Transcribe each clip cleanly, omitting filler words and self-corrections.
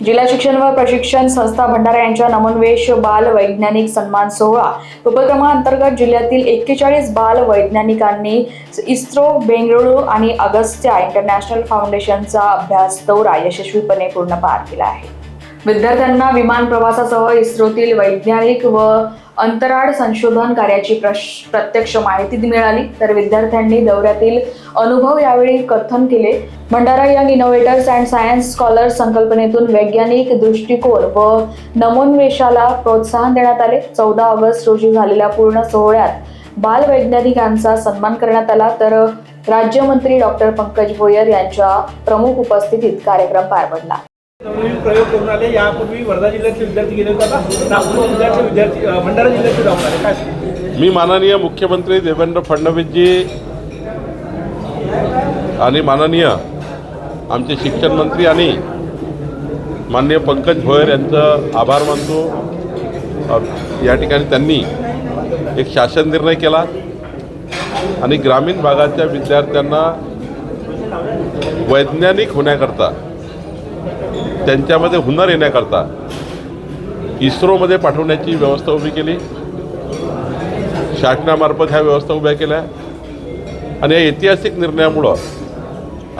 जिल्हा शिक्षण व प्रशिक्षण संस्था भंडारा यांच्या नमोन्मेष बाल वैज्ञानिक सन्मान सोहळा उपक्रमाअंतर्गत जिल्ह्यातील 41 बाल वैज्ञानिकांनी इस्रो, बेंगळुरू आणि अगस्त्या इंटरनॅशनल फाउंडेशनचा अभ्यास दौरा यशस्वीपणे पूर्ण पार केला आहे। विद्यार्थ्यांना विमान प्रवासासह इस्रोतील वैज्ञानिक व अंतराळ संशोधन कार्याची प्रत्यक्ष माहिती मिळाली, तर विद्यार्थ्यांनी दौऱ्यातील अनुभव यावेळी कथन केले। Bhandara young innovators and science scholars संकल्पनेतून वैज्ञानिक दृष्टिकोन व नमोन्मेषाला प्रोत्साहन देण्यात आले। 14 ऑगस्ट रोजी झालेल्या पूर्ण सोहळ्यात बाल वैज्ञानिकांचा सन्मान करण्यात आला, तर राज्यमंत्री डॉक्टर पंकज भोयर यांच्या प्रमुख उपस्थितीत कार्यक्रम पार पडला। प्रयोग करून आले। यापूर्वी वर्धा जिल्ह्यातले विद्यार्थी गेले होते, आता नागपूर जिल्ह्यातले विद्यार्थी भंडारा जिल्ह्यातले जाऊन आले। काय मी माननीय मुख्यमंत्री देवेंद्र फडणवीसजी आणि माननीय आमचे शिक्षण मंत्री आणि माननीय पंकज भोयर यांचं आभार मानतो। या ठिकाणी त्यांनी एक शासन निर्णय केला आणि ग्रामीण भागाच्या विद्यार्थ्यांना वैज्ञानिक होण्याकरता, त्यांच्यामध्ये हुनर येण्याकरता इस्रोमध्ये पाठवण्याची व्यवस्था उभी केली। शासनामार्फत ह्या व्यवस्था उभ्या केल्या आणि या ऐतिहासिक निर्णयामुळं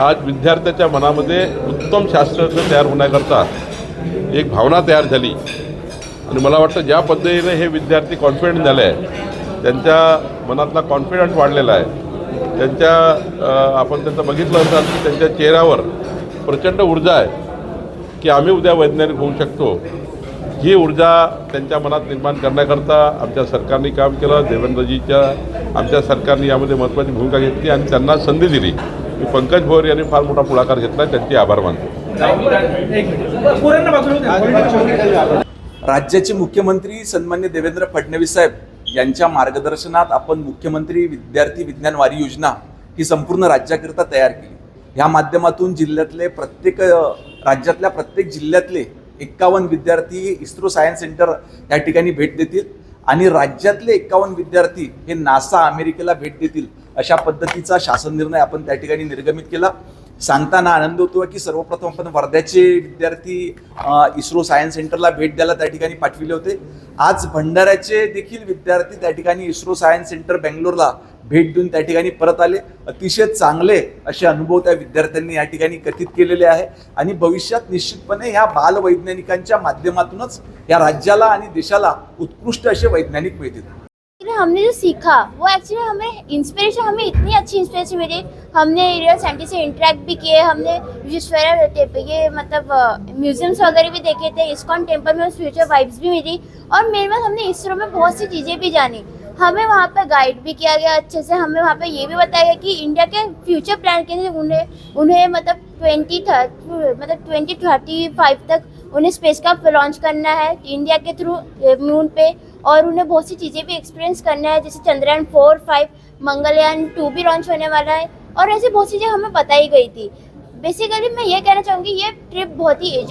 आज विद्यार्थ्याच्या मनामध्ये उत्तम शास्त्रज्ञ तयार होण्याकरता एक भावना तयार झाली आणि मला वाटतं ज्या पद्धतीने हे विद्यार्थी कॉन्फिडंट झाले आहे, त्यांच्या मनातला कॉन्फिडन्स वाढलेला आहे। आपण त्यांचं बघितलं असाल की त्यांच्या चेहऱ्यावर प्रचंड ऊर्जा आहे की आम्ही उद्या वैज्ञानिक होऊ शकतो। ही ऊर्जा त्यांच्या मनात निर्माण करण्याकरता आमच्या सरकारने काम केलं। देवेंद्रजीच्या आमच्या सरकारने यामध्ये महत्त्वाची भूमिका घेतली आणि त्यांना संधी दिली। मी पंकज भोयर यांनी फार मोठा पुढाकार घेतला, त्यांचे आभार मानतो। राज्याचे मुख्यमंत्री सन्मान्य देवेंद्र फडणवीस साहेब यांच्या मार्गदर्शनात आपण मुख्यमंत्री विद्यार्थी विज्ञान वारी योजना ही संपूर्ण राज्याकरता तयार केली। ह्या माध्यमातून राज्यातल्या प्रत्येक जिल्ह्यातले 51 विद्यार्थी इस्रो सायन्स सेंटर या ठिकाणी भेट देतील आणि राज्यातले 51 विद्यार्थी हे नासा अमेरिकेला भेट देतील, अशा पद्धतीचा शासन निर्णय आपण त्या ठिकाणी निर्गमित केला। सांगताना आनंद होतो की सर्वप्रथम आपण वर्ध्याचे विद्यार्थी इस्रो सायन्स सेंटरला भेट द्यायला त्या ठिकाणी पाठविले होते। आज भंडाऱ्याचे देखील विद्यार्थी त्या ठिकाणी इस्रो सायन्स सेंटर बेंगलोरला भेट देऊन त्या ठिकाणी परत आले। अतिशय चांगले असे अनुभव त्या विद्यार्थ्यांनी या ठिकाणी कथित केलेले आहे आणि भविष्यात निश्चितपणे ह्या बाल वैज्ञानिकांच्या माध्यमातूनच या राज्याला आणि देशाला उत्कृष्ट असे वैज्ञानिक मिळतील। हमने जो सीखा वो एक्चुअली हमें इतनी अच्छी इंस्पिरेशन मिली। हमने रियल साइंटिस्ट से इंटरेक्ट भी किए, हमने विश्वेश्वरैया ये मतलब म्यूजियम्स वगैरह भी देखे थे, इस्कॉन टेम्पल में फ्यूचर वाइब्स भी मिली और मेरे में हमने इसरो में बहुत सी चीज़ें भी जानी। हमें वहाँ पे गाइड भी किया गया अच्छे से। हमें वहाँ पे ये भी बताया गया कि इंडिया के फ्यूचर प्लान के लिए उन्हें मतलब 2035 तक उन्हें स्पेस का लॉन्च करना है इंडिया के थ्रू मून पे, और उन्हें बहुत सी चीज़ें भी एक्सपीरियंस करना है, जैसे चंद्रयान 4, 5, मंगलयान 2 भी लॉन्च होने वाला है और ऐसी बहुत चीज़ें हमें बताई गई थी। बेसिकली मैं ये कहना चाहूँगी ये ट्रिप बहुत ही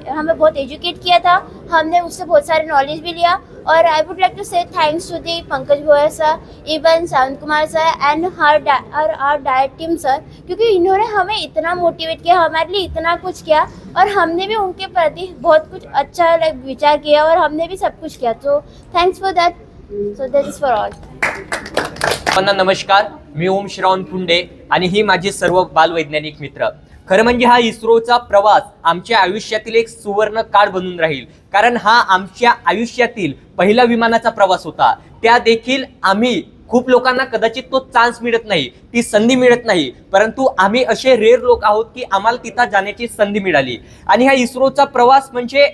हमें बहुत एजुकेट किया था। हमने उससे बहुत सारे नॉलेज भी लिया और I would like to say thanks to the Pankaj Bhoyar sir, even Sawant Kumar sir and our diet team sir, क्योंकि इन्होंने हमें इतना मोटिवेट किया, हमारे लिए इतना कुछ किया और हमने भी उनके प्रति बहुत कुछ अच्छा विचार किया और हमने भी सब कुछ किया। So thanks for that. So that is for all. नमस्कार, मी ओम श्रावण पुंडे आणि ही माझी सर्व बालवैज्ञानिक मित्र। खरं म्हणजे हा इस्रोचा प्रवास आमच्या आयुष्यातील एक सुवर्ण काळ बनून राहील, कारण हा आमच्या आयुष्यातील पहिला विमानाचा प्रवास होता। त्या देखील आम्ही खूप लोकांना कदाचित तो चान्स मिळत नाही, ती संधी मिळत नाही, परंतु आम्ही असे रेअर लोक आहोत की आम्हाला तिथं जाण्याची संधी मिळाली। आणि हा इस्रोचा प्रवास म्हणजे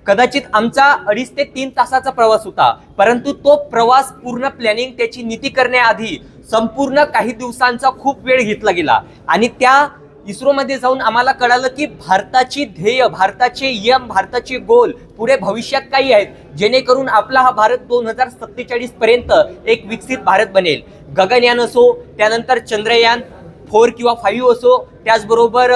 कदाचित आमचा 2.5 ते 3 तासाचा प्रवास होता, परंतु तो प्रवास पूर्ण प्लॅनिंग त्याची नीती करण्याआधी संपूर्ण काही दिवसांचा खूप वेळ घेतला गेला आणि त्या इस्रोमध्ये जाऊन आम्हाला कळालं की भारताची ध्येय, भारताचे यम, भारताचे गोल पुढे भविष्यात काही आहेत, जेणेकरून आपला हा भारत 2047 पर्यंत एक विकसित भारत बनेल। गगनयान असो, त्यानंतर चंद्रयान 4 किंवा 5 असो, त्याचबरोबर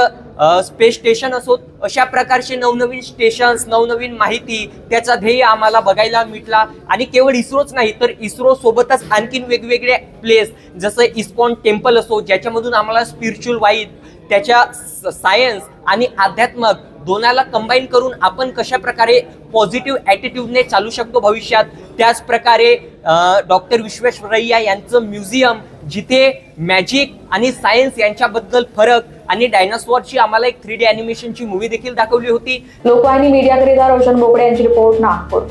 स्पेस स्टेशन असो, अशा प्रकारचे नवनवीन स्टेशन्स, नवनवीन माहिती, त्याचा ध्येय आम्हाला बघायला मिळाला। आणि केवळ इस्रोच नाही तर इस्रो सोबतच आणखीन वेगवेगळे प्लेस जसं इस्कॉन टेम्पल असो, ज्याच्यामधून आम्हाला स्पिरिच्युअल वाईब, त्याच्या सायन्स आणि आध्यात्मक दोनाला कंबाईन करून आपण कशा प्रकारे पॉझिटिव्ह ॲटिट्यूडने चालू शकतो भविष्यात. त्याच प्रकारे डॉक्टर विश्वेश्वरैया यांचं म्युझियम, जिथे मॅजिक आणि सायन्स यांच्याबद्दल फरक आणि डायनासॉरची आम्हाला एक 3D ॲनिमेशनची मूवी देखील दाखवली होती. लोकवाहिनी मीडियाकरिता रोशन बोकडे यांची रिपोर्ट, नागपूर.